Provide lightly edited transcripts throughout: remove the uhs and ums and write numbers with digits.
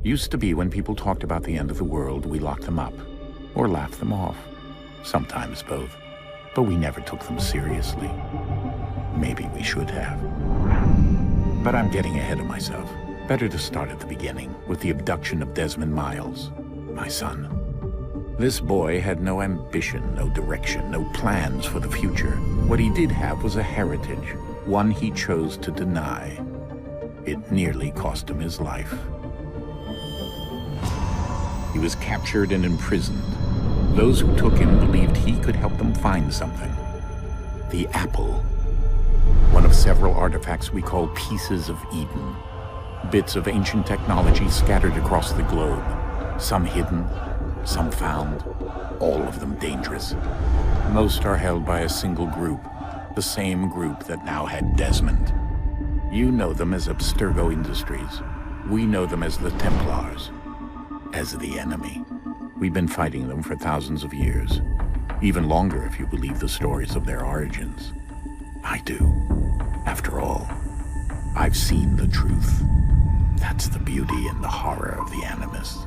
Used to be when people talked about the end of the world, we locked them up. Or laughed them off. Sometimes both. But we never took them seriously. Maybe we should have. But I'm getting ahead of myself. Better to start at the beginning, with the abduction of Desmond Miles, my son. This boy had no ambition, no direction, no plans for the future. What he did have was a heritage, one he chose to deny. It nearly cost him his life. He was captured and imprisoned. Those who took him believed he could help them find something. The apple. One of several artifacts we call Pieces of Eden. Bits of ancient technology scattered across the globe. Some hidden, some found, all of them dangerous. Most are held by a single group, the same group that now had Desmond. You know them as Abstergo Industries. We know them as the Templars, as the enemy. We've been fighting them for thousands of years, even longer if you believe the stories of their origins. I do. After all, I've seen the truth. That's the beauty and the horror of the Animus.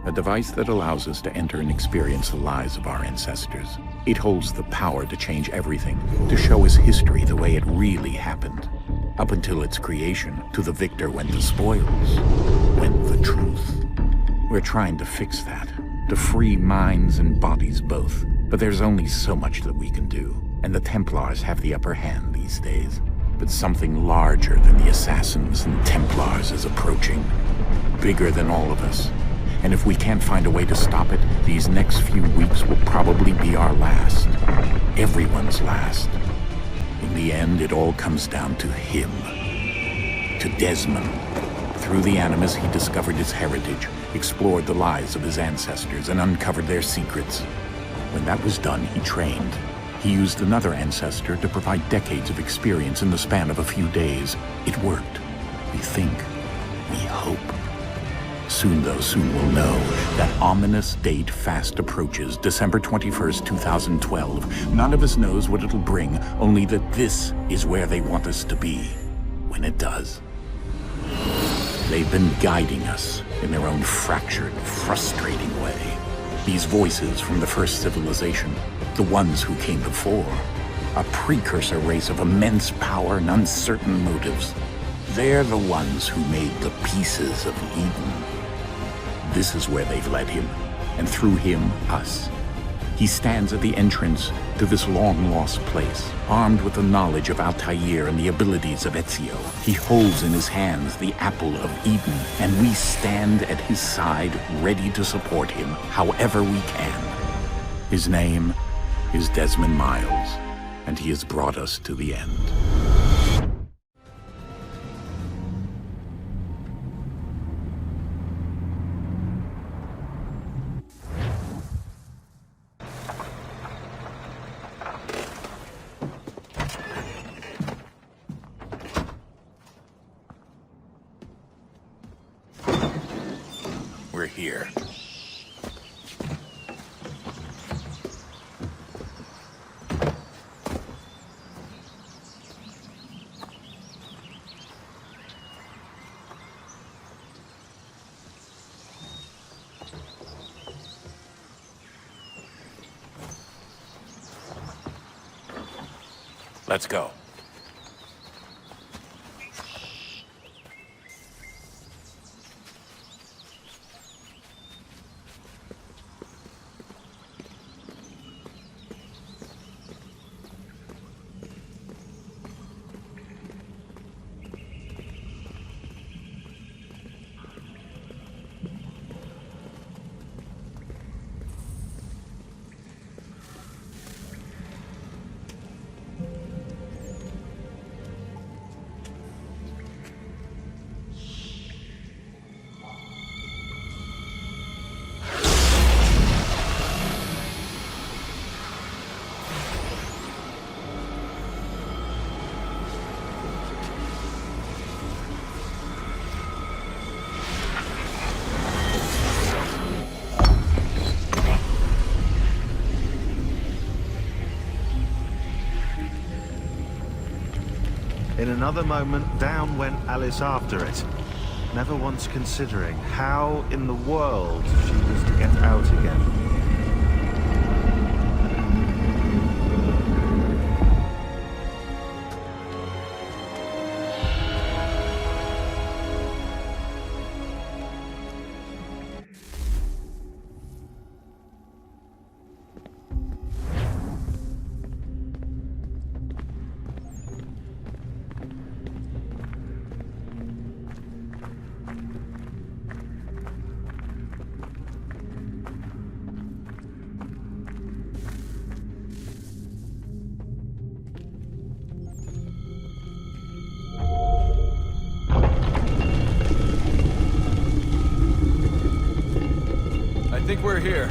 A device that allows us to enter and experience the lives of our ancestors. It holds the power to change everything, to show us history the way it really happened. Up until its creation, to the victor went the spoils, went the truth. We're trying to fix that, to free minds and bodies both. But there's only so much that we can do, and the Templars have the upper hand these days. But something larger than the Assassins and Templars is approaching, bigger than all of us. And if we can't find a way to stop it, these next few weeks will probably be our last. Everyone's last. In the end, it all comes down to him. To Desmond. Through the Animus, he discovered his heritage, explored the lives of his ancestors, and uncovered their secrets. When that was done, he trained. He used another ancestor to provide decades of experience in the span of a few days. It worked. We think. We hope. Soon, though, soon we'll know. That ominous date fast approaches, December 21st, 2012. None of us knows what it'll bring, only that this is where they want us to be, when it does. They've been guiding us in their own fractured, frustrating way. These voices from the first civilization, the ones who came before, a precursor race of immense power and uncertain motives. They're the ones who made the Pieces of Eden. This is where they've led him, and through him, us. He stands at the entrance to this long-lost place, armed with the knowledge of Altair and the abilities of Ezio. He holds in his hands the Apple of Eden, and we stand at his side, ready to support him however we can. His name is Desmond Miles, and he has brought us to the end. We're here. Let's go. In another moment, down went Alice after it. never once considering how in the world she was to get out again. I think we're here.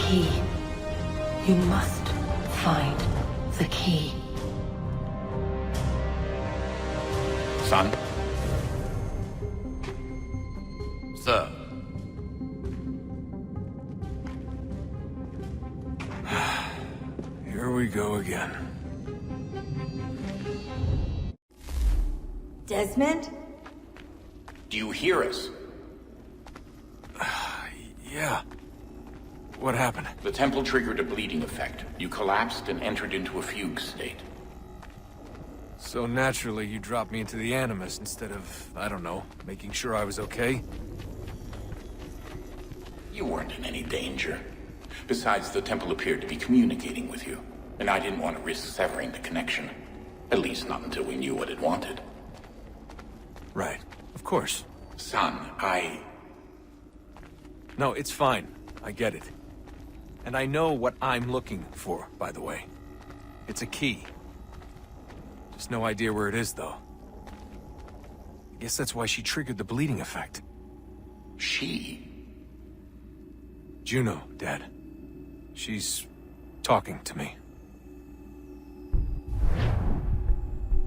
Key. You must find the key. Son? Sir. Here we go again. Desmond? Do you hear us? Yeah. What happened? The temple triggered a bleeding effect. You collapsed and entered into a fugue state. So naturally, you dropped me into the Animus instead of, I don't know, making sure I was okay? You weren't in any danger. Besides, the temple appeared to be communicating with you, and I didn't want to risk severing the connection. At least not until we knew what it wanted. Right. Of course. Son, No, it's fine. I get it. And I know what I'm looking for, by the way. It's a key. Just no idea where it is, though. I guess that's why she triggered the bleeding effect. She? Juno, Dad. She's talking to me.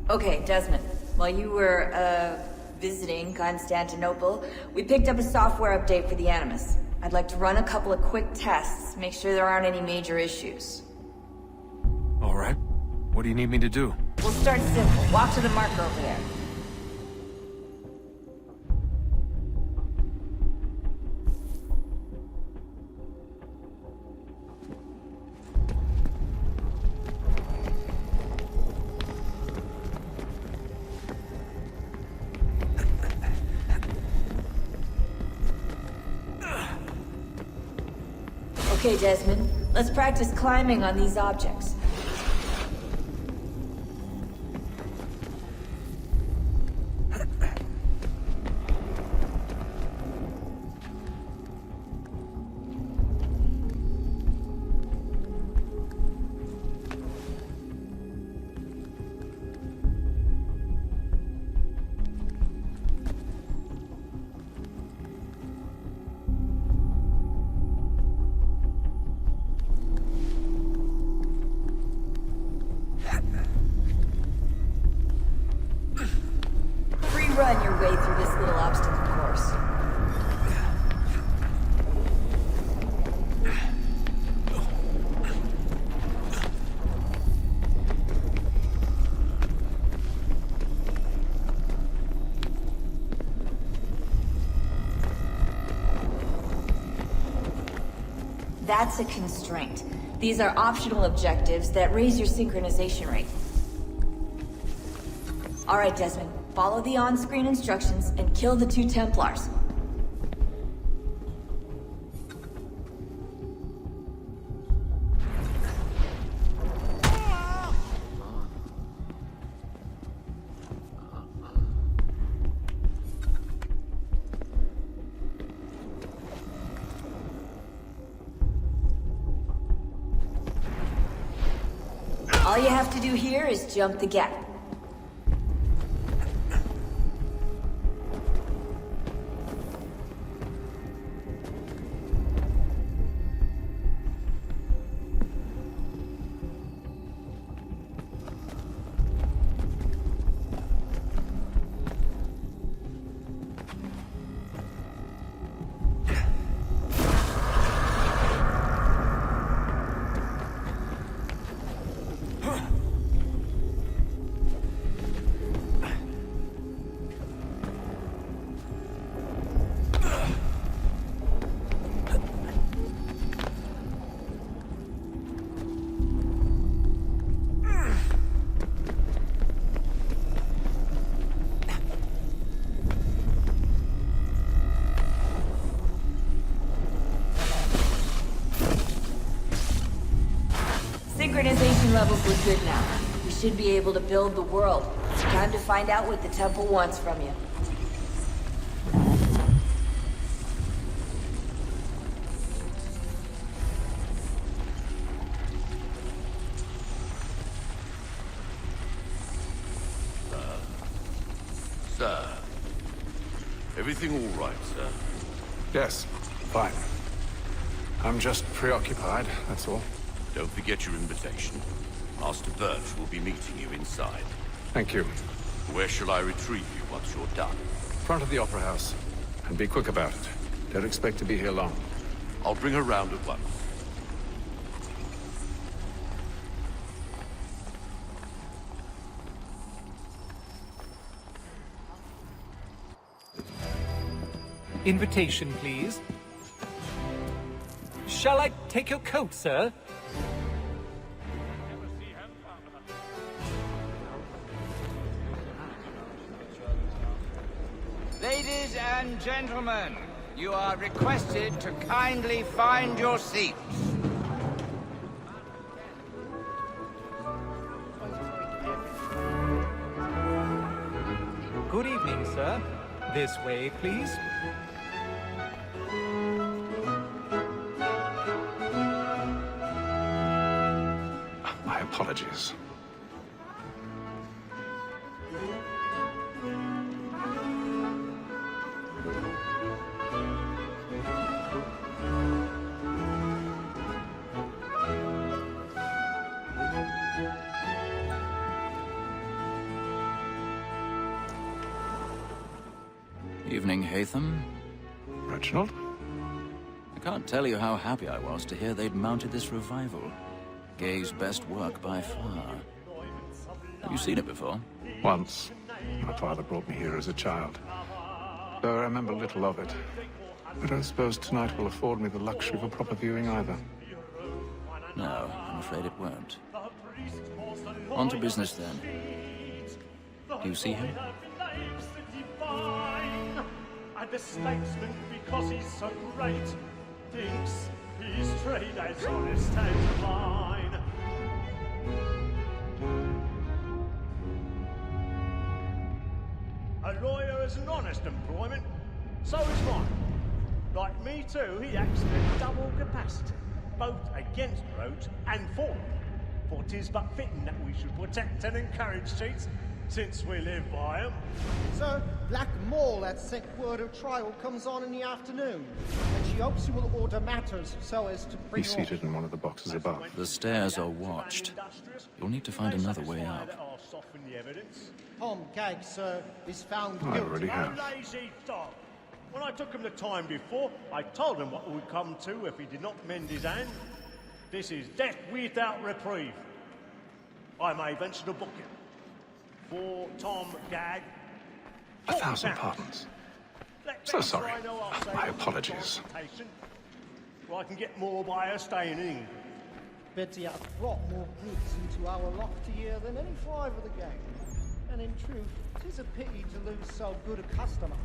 Okay, Desmond. While you were, visiting Constantinople, we picked up a software update for the Animus. I'd like to run a couple of quick tests, make sure there aren't any major issues. All right. What do you need me to do? We'll start simple. Walk to the marker over there. Okay, Desmond. Let's practice climbing on these objects. That's a constraint. These are optional objectives that raise your synchronization rate. Alright, Desmond. Follow the on-screen instructions and kill the 2 Templars. All you have to do here is jump the gap. Synchronization levels look good now. We should be able to build the world. Time to find out what the temple wants from you. Sir. Everything all right, sir? Yes, fine. I'm just preoccupied, that's all. Don't forget your invitation. Master Birch will be meeting you inside. Thank you. Where shall I retrieve you once you're done? Front of the Opera House. And be quick about it. Don't expect to be here long. I'll bring her round at once. Invitation, please. Shall I take your coat, sir? Ladies and gentlemen, you are requested to kindly find your seats. Good evening, sir. This way, please. My apologies. Evening, Haytham. Reginald? I can't tell you how happy I was to hear they'd mounted this revival. Gay's best work by far. Have you seen it before? Once. My father brought me here as a child. Though I remember little of it. I don't suppose tonight will afford me the luxury of a proper viewing either. No, I'm afraid it won't. On to business then. Do you see him? And the statesman, because he's so great, thinks his trade as honest as mine. A lawyer is an honest employment, so is mine. Like me too, he acts in a double capacity, both against roads and for them. For 'tis but fitting that we should protect and encourage cheats, since we live by 'em. Sir, Black Mole had sent word of trial comes on in the afternoon, and she hopes you will order matters so as to bring Be seated in one of the boxes above. The stairs are watched. You'll need to find another way up. Tom Gag, sir, is found I already guilty. have. Lazy dog. When I took him the time before, I told him what would come to if he did not mend his hand. This is death without reprieve. I may venture to book him. For Tom Gag. 1,000 pardons. So sorry. My apologies. Or I can get more by her staying in England. Betty hath brought more goods into our lofty year than any 5 of the gang. And in truth, 'tis a pity to lose so good a customer.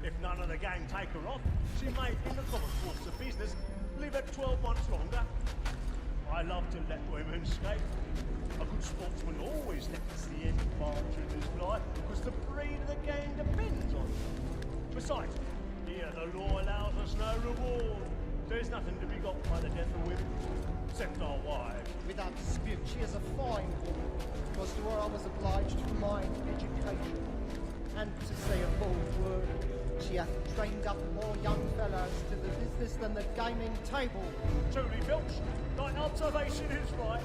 If none of the gang take her on, she may, in the common course of business, live at 12 months longer. I love to let women escape. A good sportsman always lets the end bartenders fly, because the breed of the gang depends on it. Besides, here the law allows us no reward. There's nothing to be got by the death of women, except our wives. Without dispute, she is a fine woman, because to her I was obliged to remind education. And to say a bold word, she hath trained up more young fellows to the business than the gaming table. Truly, Filch, thy observation is right.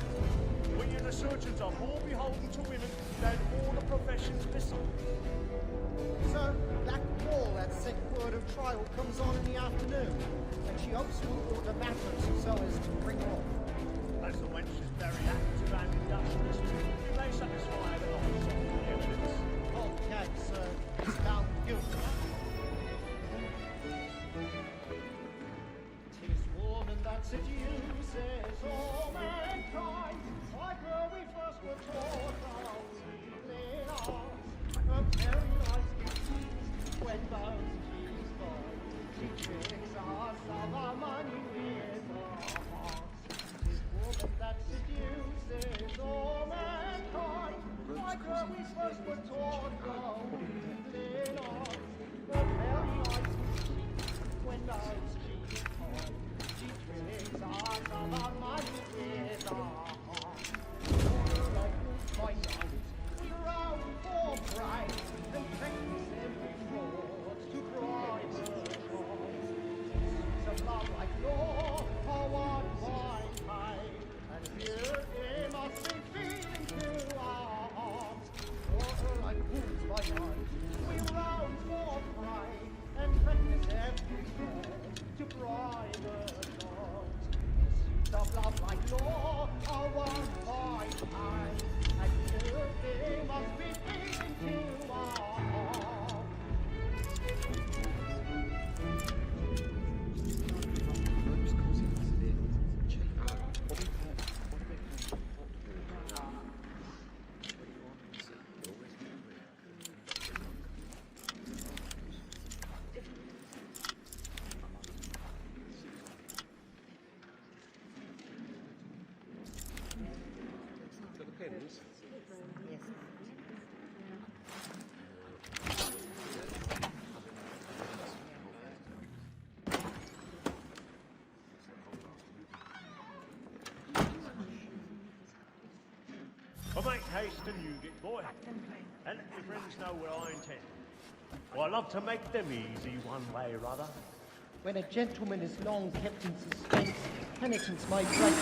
We and the surgeons are more beholden to women than all the professions besides. So, Black Wall, that set word of trial, comes on in the afternoon, and she hopes will order matters so as to bring her off. As the wench is very active and industrious, you may satisfy the knowledge of the evidence. Old Gag, sir, is found guilty. 'Tis woman that seduces all mankind. Like her we first were taught how we led on. A very nice disease when those she's born. She tricks us of our money with her hearts. 'Tis woman that seduces all mankind. Like her we first were taught how we led on. A very nice disease when those she's born. She tricks us of our money with her hearts. My night, we round for pride and practice every fraud to bribe her cause. It's a love like law, for one fine time, and here it must be feeding to our hearts. Water like wounds by night, we round for pride and practice every fraud to bribe her cause. It's a love like law, for one fine time. And here they must be feeding to our hearts. Well, make haste and you get boy, and let your friends know what I intend. Well, I love to make them easy one way or other. When a gentleman is long kept in suspense, penitence may break.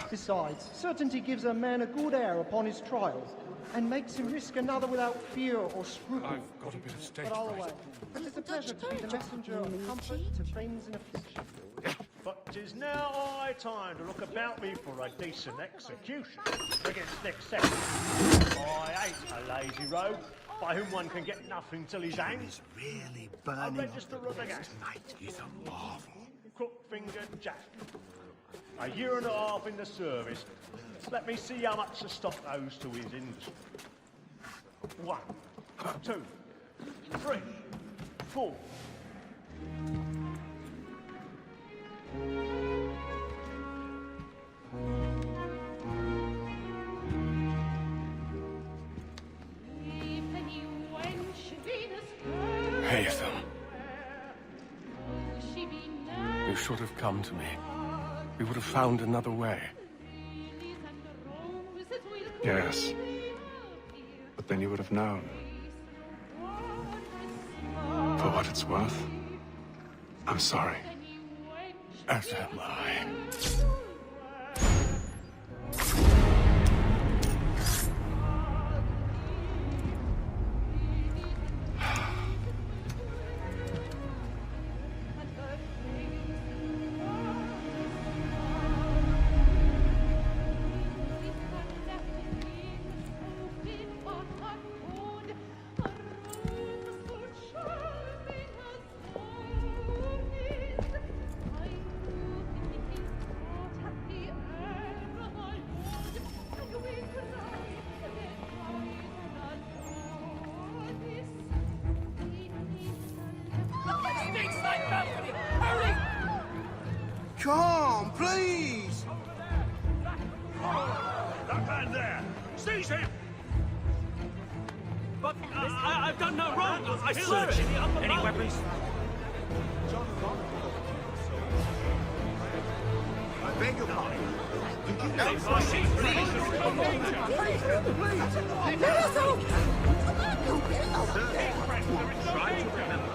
Besides, certainty gives a man a good air upon his trial, and makes him risk another without fear or scruple. I've got a bit of stage But all the fright. way, it is a pleasure to be the messenger of comfort to friends in affliction. But 'tis now high time to look about me for a decent execution against next second. I hate a lazy rogue by whom one can get nothing till he's hanged. Really I burning register of the gang. tonight is a marvel. Crook-fingered Jack. A year and a half in the service. Let me see how much the stock owes to his industry. 1, 2, 3, 4. Haytham. You should have come to me. We would have found another way. Yes. But then you would have known. For what it's worth, I'm sorry. As am I. Come, please! That man there! Seize him! But I've done no wrong. I swear Search. it. Any weapons? I beg your pardon. Try to remember.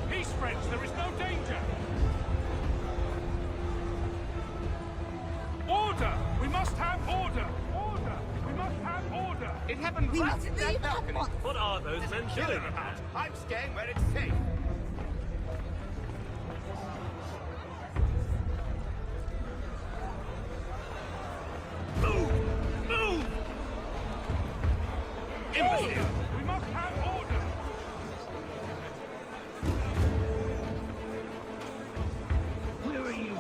Peace, friends. There is no danger. Order! We must have order! Order! We must have order! It happened right in that balcony. What are those men doing? About. I'm staying where it's safe. Move! Move! Imbecile! We must have order! Where are you?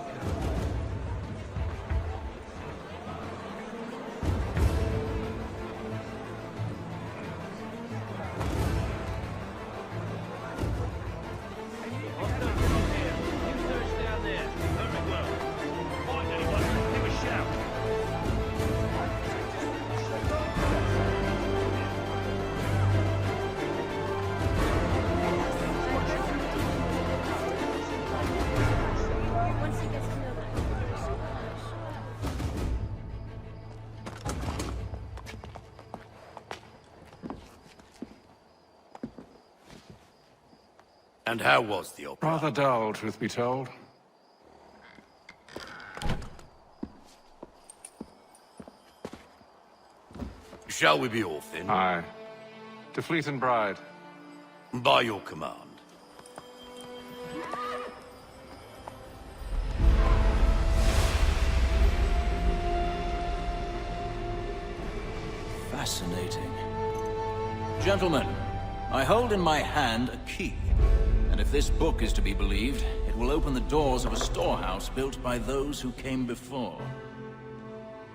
And how was the opera? Rather dull, truth be told. Shall we be off then? Aye. To Fleet and Bride. By your command. Fascinating. Gentlemen, I hold in my hand a key. And if this book is to be believed, it will open the doors of a storehouse built by those who came before.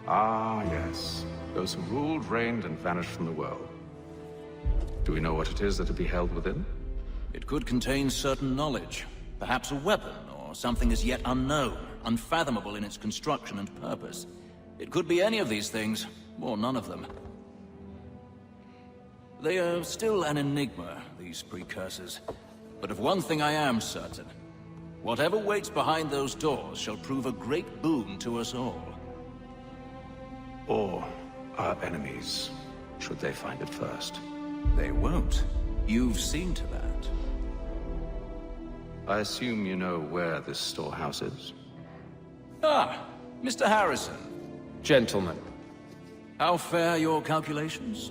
Ah, yes. Those who ruled, reigned, and vanished from the world. Do we know what it is that to be held within? It could contain certain knowledge. Perhaps a weapon, or something as yet unknown, unfathomable in its construction and purpose. It could be any of these things, or none of them. They are still an enigma, these precursors. But of one thing I am certain. Whatever waits behind those doors shall prove a great boon to us all. Or our enemies, should they find it first. They won't. You've seen to that. I assume you know where this storehouse is? Ah, Mr. Harrison. Gentlemen, How fare your calculations?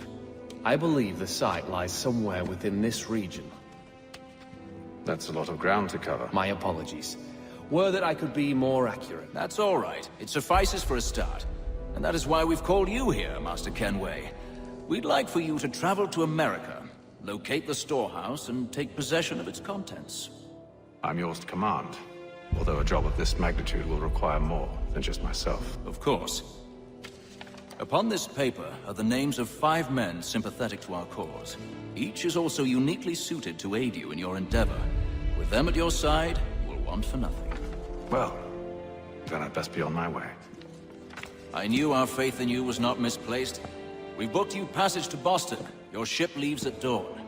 I believe the site lies somewhere within this region. That's a lot of ground to cover. My apologies. Were that I could be more accurate. That's all right. It suffices for a start. And that is why we've called you here, Master Kenway. We'd like for you to travel to America, locate the storehouse, and take possession of its contents. I'm yours to command. Although a job of this magnitude will require more than just myself. Of course. Upon this paper are the names of 5 men sympathetic to our cause. Each is also uniquely suited to aid you in your endeavor. With them at your side, you will want for nothing. Well, then I'd best be on my way. I knew our faith in you was not misplaced. We booked you passage to Boston. Your ship leaves at dawn.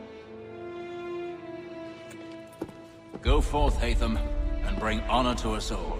Go forth, Hatham, and bring honor to us all.